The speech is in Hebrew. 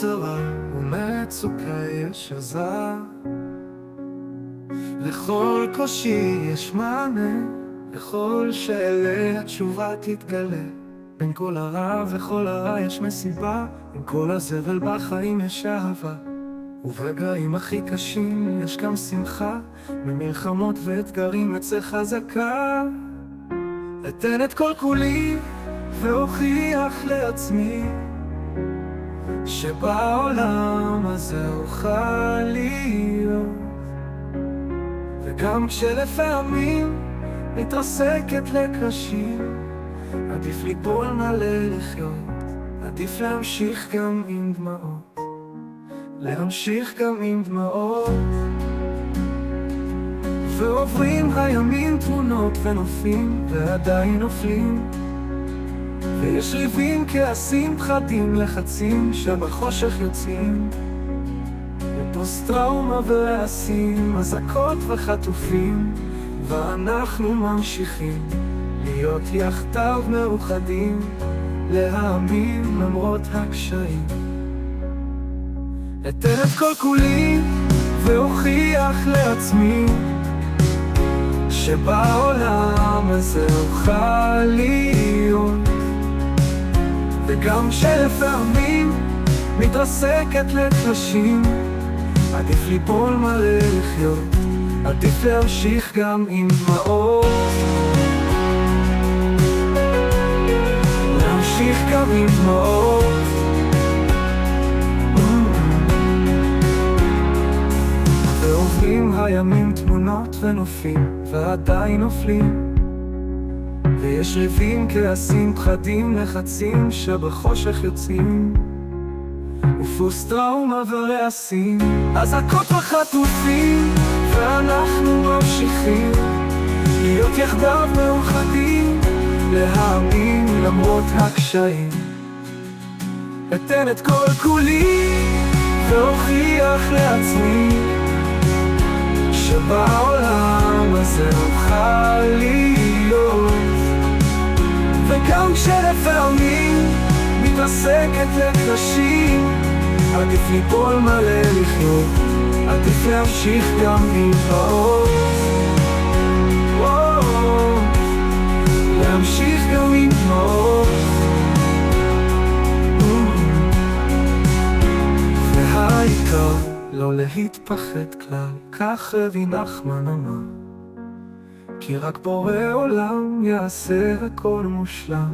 צרה ומצוקה יש עזרה, לכל קושי יש מענה, לכל שאלה התשובה תתגלה. בין כל הרע וכל הרע יש מסיבה, עם כל הזבל בחיים יש אהבה, וברגעים הכי קשים יש גם שמחה, ממלחמות ואתגרים אצא חזקה. אתן את כל כולי והוכיח לעצמי שבעולם הזה אוכל להיות, וגם כשלפעמים מתרסקת לקרשים, עדיף ליפול מלא לחיות, עדיף להמשיך גם עם דמעות, להמשיך גם עם דמעות. ועוברים הימים תמונות ונופים ועדיין נופלים, ויש ריבים, כעסים, פחדים, לחצים שבחושך יוצאים, ופוסט טראומה ועשים, אזעקות וחטופים, ואנחנו ממשיכים להיות יחדיו מאוחדים, להאמין למרות הקשיים. אתן את כל כולי והוכיח לעצמי שבעולם הזה אוכל להיות, וגם שלפעמים מתרסקת לקרשים, עדיף ליפול מלא לחיות, עדיף להמשיך גם עם דמעות, להמשיך גם עם דמעות. ועוברים הימים תמונות ונופים ועדיין נופלים, ויש ריבים, כעסים, פחדים, לחצים שבחושך יוצאים, ופוסט טראומה ורעשים, אזעקות וחטופים, ואנחנו ממשיכים להיות יחדיו מאוחדים, להאמין למרות הקשיים. אתן את כל כולי והוכיח לעצמי שבעולם הזה אוכל להיות, וגם כשלפעמים מתרסקת לקרשים, עדיף ליפול מלא לחיות, עדיף להמשיך גם עם דמעות, להמשיך גם עם דמעות. והעיקר לא להתפחד כלל, כך רבי נחמן אמר, כי רק בורא עולם יעשה הכל מושלם.